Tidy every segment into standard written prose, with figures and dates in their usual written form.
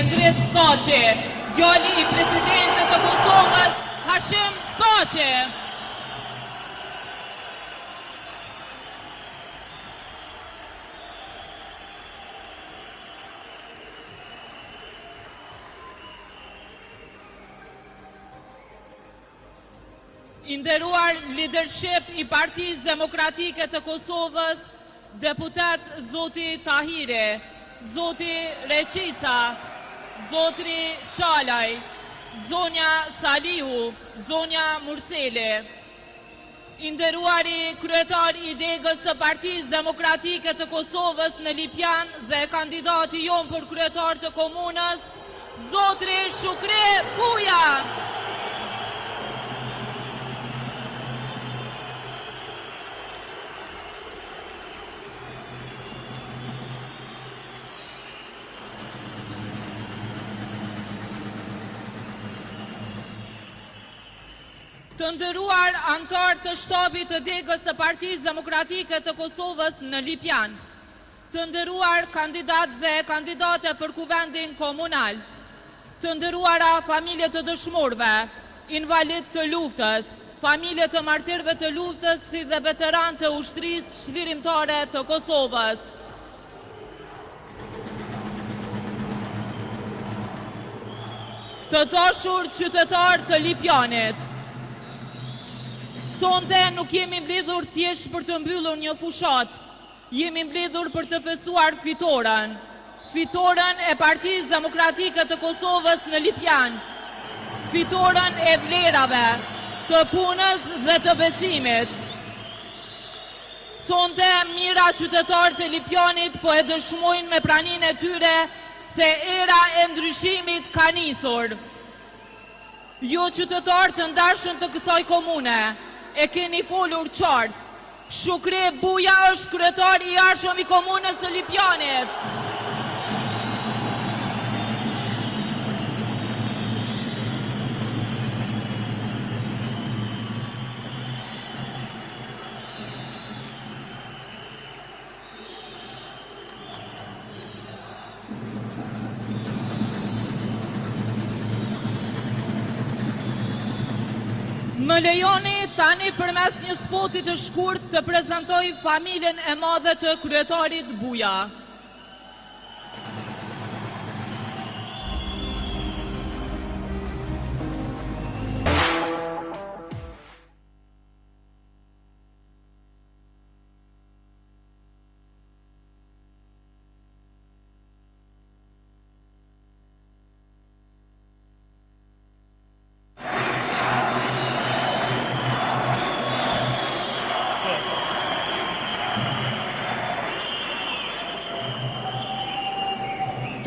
Endrit Thaçi, djali I presidentit të Kosovës, Hashim Thaçi. I nderuar leadership I Partisë Demokratike të Kosovës, deputet Zoti Tahiri, Zoti Reqica, Zotri Qalaj, Zonja Salihu, Zonja Murseli, I nderuari kryetar I degës së Partisë Demokratike të Kosovës në Lipjan dhe kandidati jon për kryetar të komunës, Zotri Shukri Buja. Të nderuar antar të shtabit të degës të Partisë Demokratike të Kosovës në Lipjan, të nderuar kandidat dhe kandidate për kuvendin komunal, të nderuara familje të dëshmorëve, invalid të luftës, familje të martirëve të luftës si dhe veteran të ushtrisë çlirimtare të Kosovës. Të dashur qytetar të Lipjanit, sonte nuk jemi mbledhur thjesht për të mbyllur një fushat, jemi mbledhur për të festuar fitoren. Fitoren e Partisë Demokratike të Kosovës në Lipjan. Fitoren e vlerave, të punës dhe të besimit. Sonte mira qytetarë të Lipjanit po e dëshmojnë me praninë e tyre se era e ndryshimit ka nisur. Ju qytetarë të ndashëm të kësaj komune, e keni folur qartë. Shukri Buja është kryetar I jashtëm I komunës së Lipjanit. Më lejoni tani përmes një spoti të shkurt të prezantoj familjen e madhe të kryetarit Buja.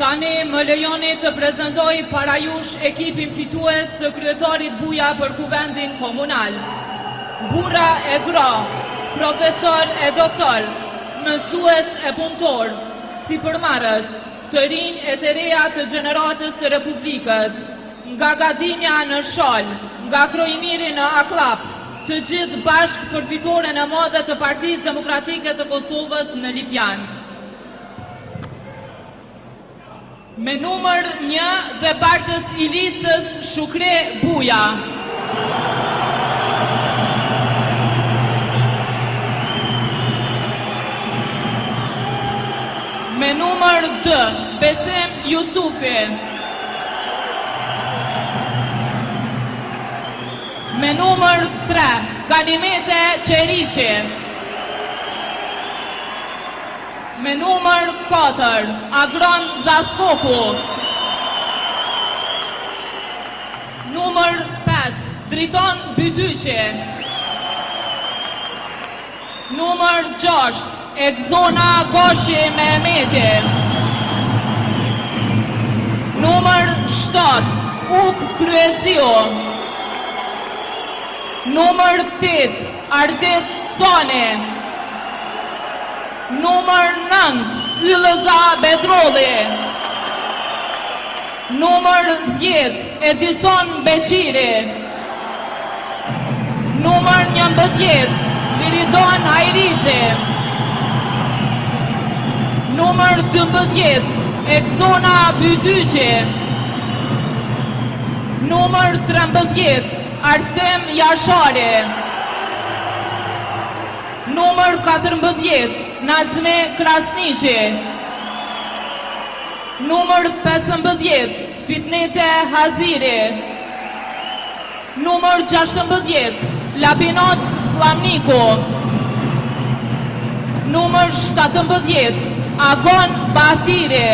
Tani më lejoni të prezentoj para jush ekipin fitues të kryetarit Buja për kuvendin komunal. Burra e gra, profesor e doktor, mësues e punëtor, sipërmarrës, të rinj e të reja të gjeneratës së Republikës, nga Gadinja në Shal, nga Krojmiri në Aklap, të gjithë bashkë për fitoren e madhe të Partisë Demokratike të Kosovës në Lipjan. Me numër 1 dhe partës I listës Shukri Buja. Me numër 2 Besim Jusufi. Me numër 3 Ganimete Qeriqi. Me numër 4, Agron Zaskoku. Numër 5, Driton Bytyqi. Numër 6, Egzona Goshi Mehmeti. Numër 7, Uk Kryesio. Numër 8, Ardit Coni. Numër 9, Ylëza Betrolli. Numër 10, Edison Beqiri. Numër 11, Liridon Hajrizi. Numër 12, Exona Bytyqi. Numër 13, Arsem Jashari. Numër 14, Nazme Krasniqi. Numër 15, Fitnete Haziri. Numër 16, Labinot Slamniku. Numër 17, Agon Batiri.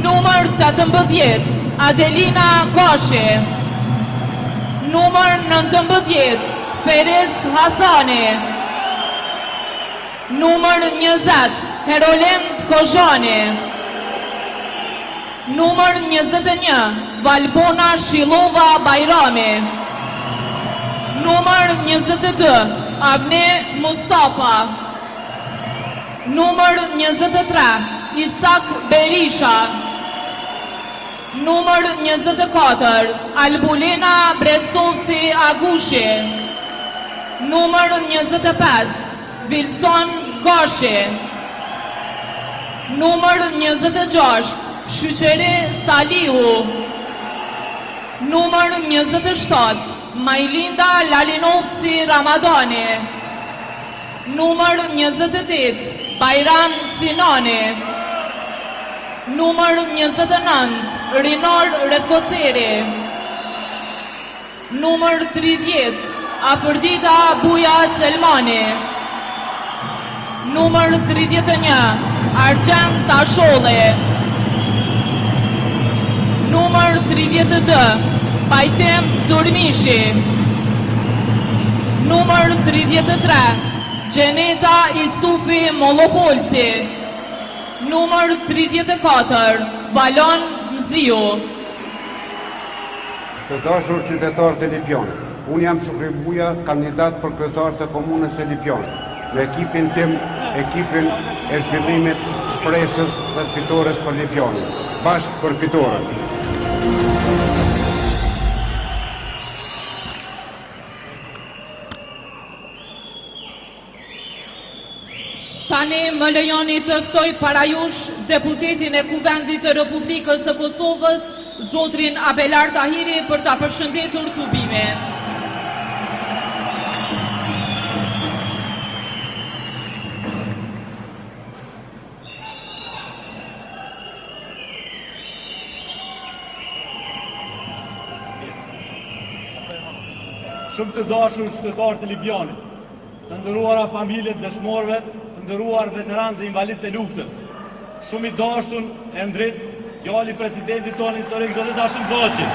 Numër 18, Adelina Goshi. Numër 19, Feriz Hasani. Numër 20, Herolind Kozhani. Numër 21, Valbona Shilova Bajrami. Numër 22, Avne Mustafa. Numër 23, Isak Berisha. Numër 24, Albulina Brestovsi Agushi. Numër 25, Wilson Goshi. Numër 26, Shyqeri Salihu. Numër 27, Majlinda Lalinovci Ramadani. Numër 28, Bajran Sinani. Numër 29, Rinor Redkoceri. Numër 30, Afërdita Buja Selmani. Numër 31, Argjend Tasholli. Numër 32, Pajtem Durmishi. Numër 33, Gjeneta Isufi Mollopolci. Numër 34, Valon Mziu. Të dashur qytetarët e Lipjanit, unë jam Shukri Buja, kandidat për kryetar të komunës e Lipjanit. Me ekipin tim, ekipin e zhvillimit, shpresës dhe të fitores për Lipjanin. Bashkë për fitores. Tani më lejoni të ftoj para jush deputetin e Kuvendit të Republikës së Kosovës, zotrin Abelar Tahiri, për ta përshëndetur tubimin. Shumë të dashur qytetarë të Lipjanit, të nderuara familjet dëshmorëve, të nderuar veteranë dhe invalid të luftës. Shumë i dashur e ndrit djali presidentit tonë historik zotit Hashim Thaçi.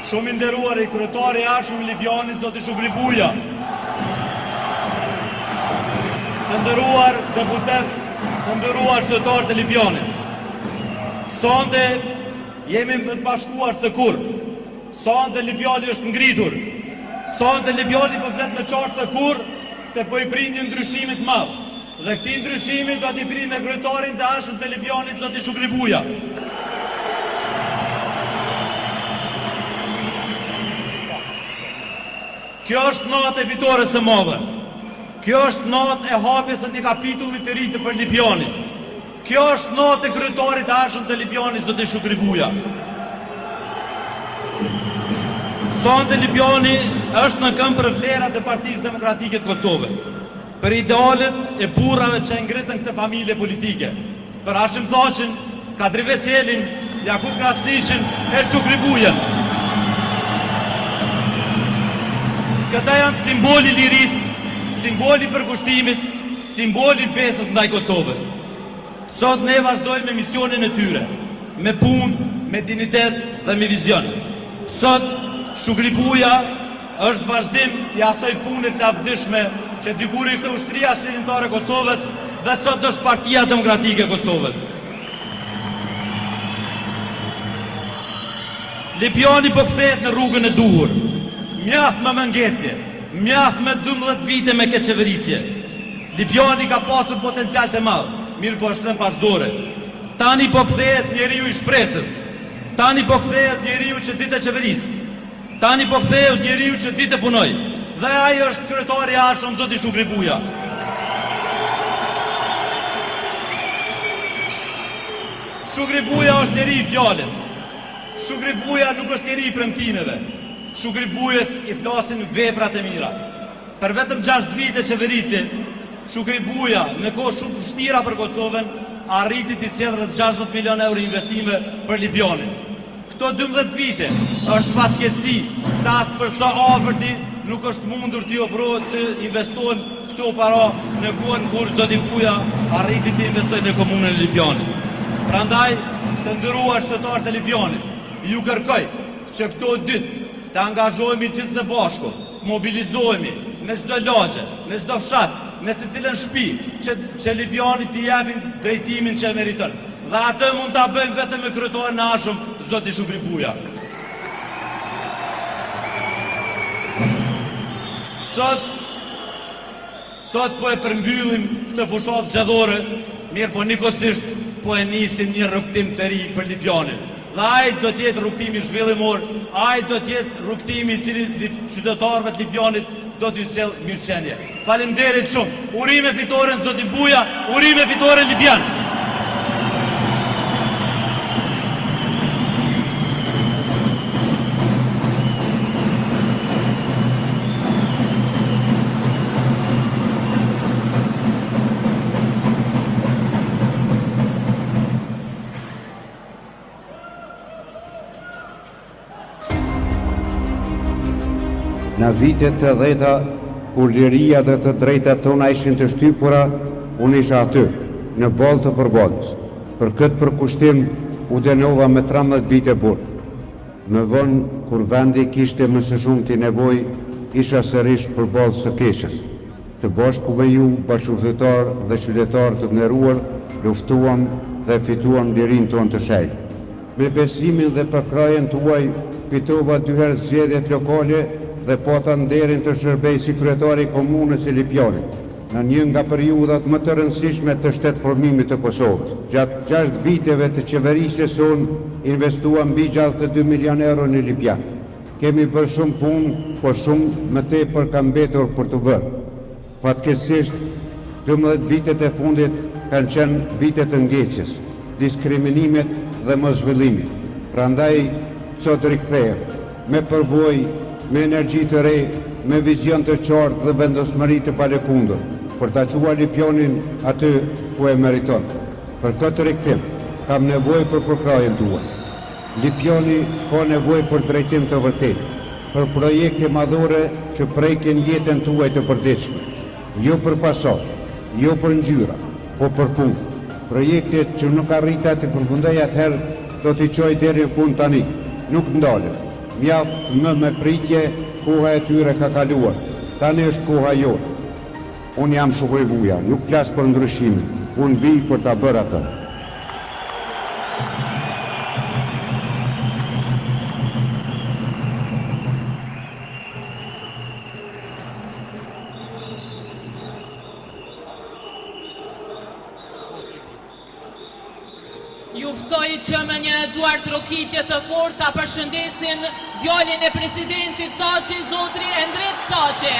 Shumë i nderuar i kryetari i arshëm i Lipjanit zoti Shukri Buja. Të nderuar deputet, të nderuar qytetarë të Lipjanit. Sonde jemi më të bashkuar se kur. Sonde Lipjani është ngritur. Sonde Lipjani po flet me qartë se kur, se po i prind një ndryshimit madh. Dhe këtij ndryshimi do t'i prind me kryetarin të arshëm të Lipjanit zoti Shukri Buja. Kjo është natë e fitores së madhe. Kjo është natë e hapjes së një kapitulli të ri të për Lipjanin. Kjo është natë e kryetarit të arshëm të Lipjanit zoti Shukri Buja. Sonde Lipjani është në këmbë për vlerat e Partisë Demokratike të Kosovës, për idealet e burrave që ngritën këtë familje politike, për Hashim Thaçin, Kadri Veselin, Jakub Krasniqin e Shukri Bujen. Këta janë simboli lirisë, simboli përkushtimit, simboli besës ndaj Kosovës. Sot ne vazhdojmë me misionin e tyre, me punë, me dignitet dhe me vizion. Sot Shukri Buja është vazhdim i asaj pune të lavdishme që dikur ishte ushtria shërimtare e Kosovës dhe sot është Partia Demokratike e Kosovës. Lipjani po kthehet në rrugën e duhur. Mjaft me mëngecje, mjaft me 12 vite me keqeverisje. Lipjani ka pasur potencial të madh, mirë po është rënë pas dore. Tani po kthehet njeriu i shpresës. Tani po kthehet njeriu që ditë qeveris. Tani po kthehet njeriu që ditë punoj. dhe ai është kryetari i ardhshëm zoti Shukri Buja. Shukri Buja është njeri i fjalës. Shukri Buja nuk është njeri i premtimeve. Shukri Bujës i flasin veprat e mira. Për vetëm 6 vite qeverisje, Shukri Buja në kohë shumë të vështira për Kosovën arriti të sjellë rreth 60 milion euro investime për Lipjanin. Këto 12 vite është fatkeqësi sa as për sa afërti nuk është mundur t'i ofrohet të investohen këto para në kohën kur zoti Buja arriti të investojë në komunën e Lipjanit. Prandaj, të nderuar qytetarët e Lipjanit, ju kërkoj që këto ditë të angazhohemi gjithë së bashku, mobilizohemi në çdo lagje, në çdo fshat, në secilën shtëpi, që Lipjanit t'i japim drejtimin që meriton. Dhe atë mund ta bëjmë vetëm me kryetarin e ardhshëm, zoti Shukri Buja. Sot po e përmbyllim këtë fushatë zgjedhore, mirë po nikosisht po e nisim një rrugtim të ri për Lipjanin. Dhe ai do të jetë rrugtimi zhvillimor, ai do të jetë rrugtimi i cili qytetarëve të Lipjanit do t'ju sjellë mirëqenie. Faleminderit shumë. Urime fitore zoti Buja, urime fitore Lipjan. Në vitet të 10-ta, kur liria dhe të drejtat tona ishin të shtypura, unë isha aty, në bollë të përballës. Për këtë përkushtim u dënova me 13 vite burg. Më vonë, kur vendi kishte më së shumti nevojë, isha sërish përballë së keqes. Së bashku me ju, bashkëpunëtor dhe qytetarë të nderuar, luftuam dhe fituam lirinë tonë të shenjtë. Me besimin dhe përkrajen tuaj, fitova 2 herë zgjedhjet lokale dhe pata nderin të shërbej si kryetari i komunës së Lipjanit, në një nga periudhat më të rëndësishme të shtetëformimit të Kosovës. Gjatë 6 viteve të qeverisjes sonë, investuam mbi 62 milion euro në Lipjan. Kemi bërë shumë punë, por shumë më tepër ka mbetur për të bërë. Fatkeqësisht, 12 vitet e fundit kanë qenë vitet të ngeqjes, diskriminimet dhe moszhvillimit. Prandaj, sot rikthehem me përvojë, me energji të re, me vizion të qartë dhe vendosmëri të palëkundur, për ta çuar Lipjanin aty ku e meriton. Për këtë rikthim, kam nevojë për përkrajen tuaj. Lipjani ka nevojë për drejtim të vërtetë, për projekte madhore që prekin jetën tuaj të përditshme, jo për fasad, jo për ngjyra, po për punë. Projektet që nuk arrita të përfundoj atëherë do t'i çoj deri në fund tani, nuk ndalen. Mjaft më me pritje, koha e tyre ka kaluar. Tani është koha jote. Unë jam Shukri Buja, nuk flas për ndryshimin. Unë vi për ta bërë atë. Juftoj që me një duartrokitje të fortë ta përshëndesim djalin e presidentit Thaçi, zotri Endret Thaçi.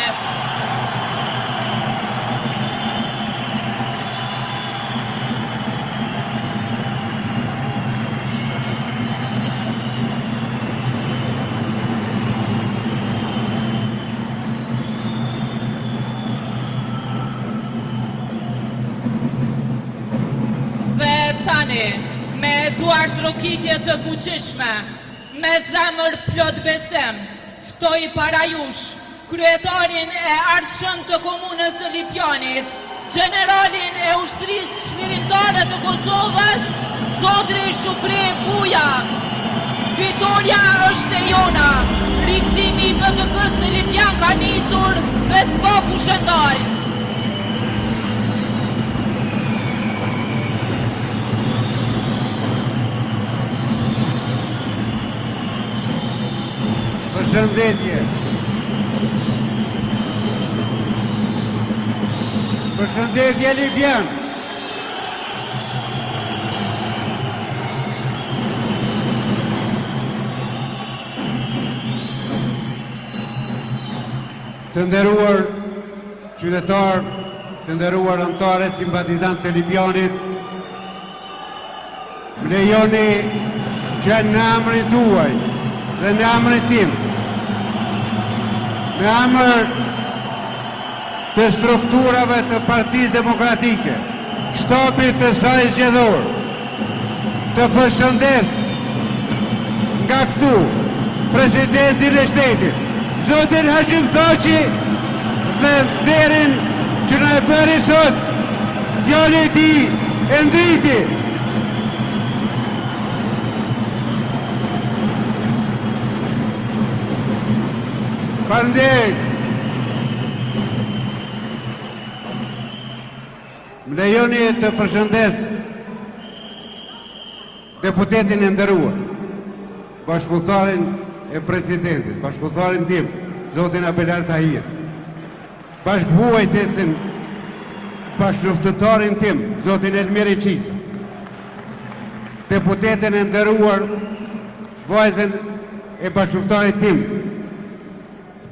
Dhe tani, me duartrokitje të fuqishme, me zemër plot besim, ftoj para jush kryetarin e ardhshëm të komunës së Lipjanit, generalin e ushtrisë çlirimtare të Kosovës, zotri Shukri Buja. Fitoria është e jona, rikthimi i PDK-s në Lipjan ka nisur dhe s'ka kushëndaj. Përshëndetje. Përshëndetje Lipjan. Të nderuar qytetar, të nderuar anëtare simpatizant të Lipjanit, më lejoni që në emrin tuaj dhe në emrin tim, në emër të strukturave të Partisë Demokratike, shtapit të saj zgjedhor, të përshëndes nga këtu presidentin e shtetit, zotin Hashim Thaçi, dhe nderin që na e bëri sot djali i tij Endriti. Faleminderit. Më lejoni të përshëndes deputetin e nderuar, bashkëpunëtarin e presidentit, bashkëpunëtarin tim, zotin Abelar Tahir, bashkëvuajtësin, bashkëluftëtarin tim, zotin Elmiri Qica, deputetin e nderuar, vajzën e bashkëluftëtarit tim,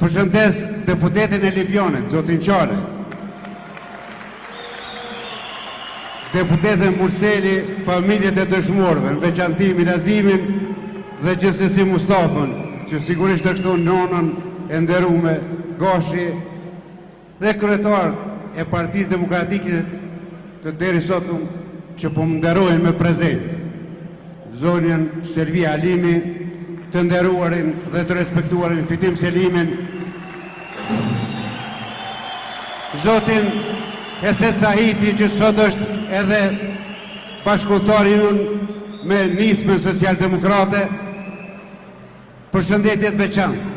përshëndes deputetin e Lipjanit, zotin Qale, deputetin Murseli, familjet e dëshmorëve, në veçanti Milazimin dhe gjithsesi Mustafën, që sigurisht e kështu nonën e nderume, Gashi, dhe kryetarët e Partisë Demokratike të deri sotëm që po më nderojnë me prezent, zonjën Selvi Alimi, të nderuarin dhe të respektuarin Fitim Selimin, zotin Eset Sahiti, që sot është edhe bashkëpunëtari unë me nismën socialdemokrate, përshëndetjet veçantë,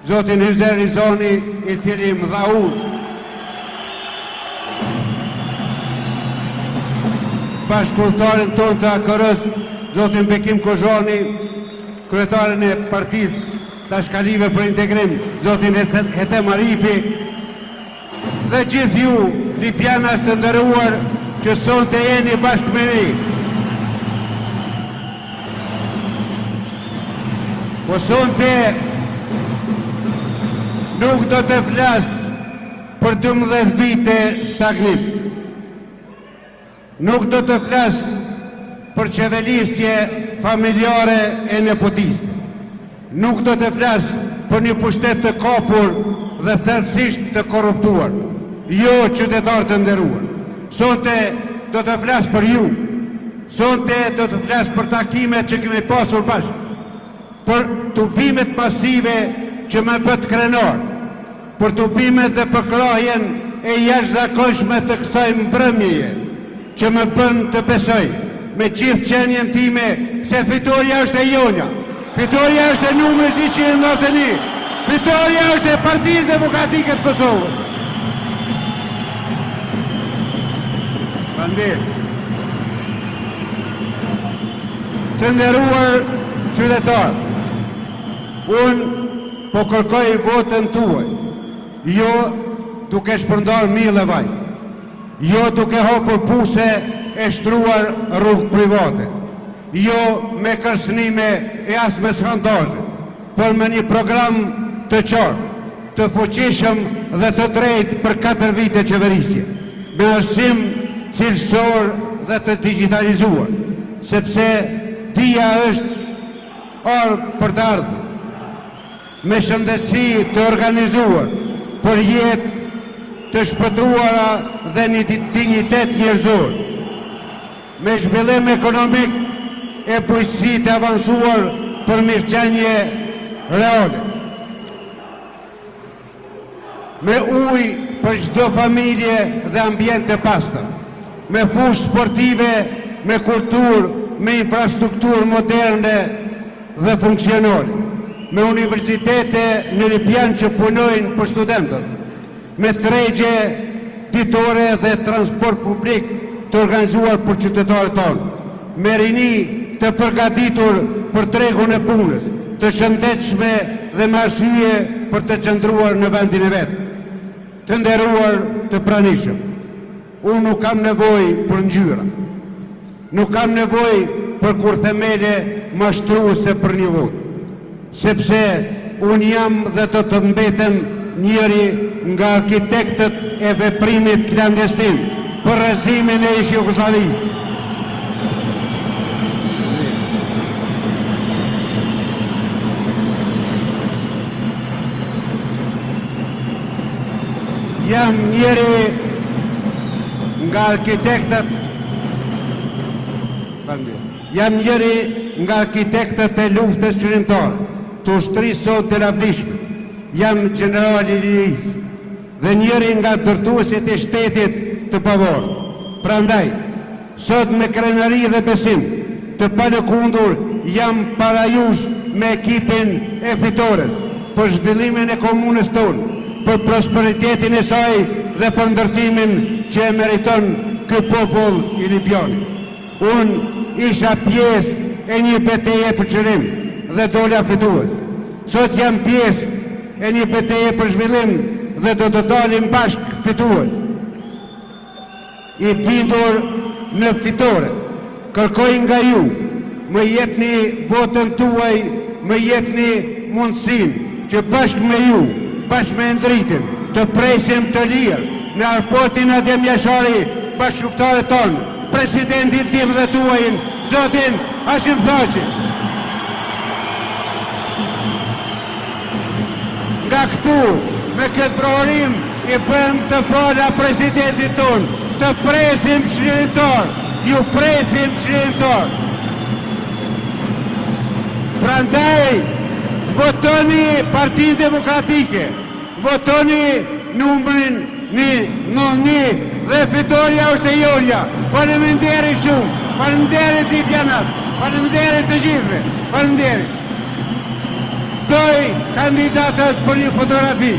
zotin Hyzer Rizoni, i cili më dha udhë, bashkëpunëtarin tonë të AKR-s, zotin Bekim Kozhani, kryetarin e Partisë Tashkalive për Integrim, zotin Hetem Arifi, dhe gjithë ju, Lipjanas të nderuar, që sot e jeni bashkë me ne. Po sonte nuk do të flas për 12 vite stagnim. Nuk do të flas për qeverisje familjare e nepotiste. Nuk do të flas për një pushtet të kapur dhe thellësisht të korruptuar. Jo, qytetarë të nderuar. Sonte do të flas për ju. Sonte do të flas për takimet që kemi pasur bashkë, për tubimet masive që më bët krenar, për tubimet dhe përkrahjen e jashtëzakonshme të kësaj mbrëmjeje, që më bën të besoj me gjithë qenjen time se fitoria është e jonja, fitoria është e numrit 191, fitoria është e Partisë Demokratike të Kosovës. Të nderuar qytetarë, unë po kërkoj votën tuaj, jo duke shpërndar mile vaj, jo duke hapur puse e shtruar rrugë private, jo me kërcënime e as me skandale, por me një program të qartë, të fuqishëm dhe të drejtë për 4 vite qeverisje, me arsim cilësor dhe të digitalizuar, sepse dia është orë për të ardhur, me shëndetësi të organizuar, për jetë të shpëtuara dhe një dignitet njerëzor, me zhvillim ekonomik e bujqësi të avansuar për mirëqenie reale, me ujë për çdo familje dhe ambient të pastër, me fushë sportive, me kulturë, me infrastrukturë moderne dhe funksionale, me universitete në Lipjan që punojnë për studentët, me tregje ditore dhe transport publik të organizuar për qytetarët tonë, me rini të përgatitur për tregun e punës, të shëndetshme dhe me arsye për të qëndruar në vendin e vetë. Të nderuar të pranishëm, unë nuk kam nevojë për ngjyra, nuk kam nevojë për kur themele mashtruese për një votë, sepse unë jam dhe të mbetem njëri nga arkitektët e veprimit klandestin për rrezimin e Jugosllavisë. Jam njëri nga arkitektët e luftës qërimtare, të ushtrisë sot të lavdishme. Jam general i lirisë dhe njëri nga dërtuesit e shtetit të pavarur. Prandaj, sot me krenari dhe besim të palëkundur jam para jush me ekipin e fitores për zhvillimin e komunës tonë, për prosperitetin e saj dhe për ndërtimin që e meriton ky popull i Lipjanit. Unë isha pjesë e një betejë për çlirim dhe dola fitues. Sot jam pjesë e një betejë për zhvillim dhe do të dalim bashkë fitues. I bindur në fitore, kërkoj nga ju, më jepni votën tuaj, më jepni mundësinë që bashkë me ju, bashkë me ndritin, të presim të lirë në airportin Adem Jashari, bashkëftarët tonë, presidentin tim dhe tuajin, zotin Hashim Thaçi. Nga këtu, me këtë provorim, i bëm të fola presidentit tonë, të presim çlirimtar, ju presim çlirimtar. Prandaj, votoni Partinë Demokratike, votoni numrin 1 dhe fitoria është e jonja. Faleminderit shumë, faleminderit lipjanat, faleminderit të gjithëve, faleminderit. Ftoj kandidatët për një fotografi.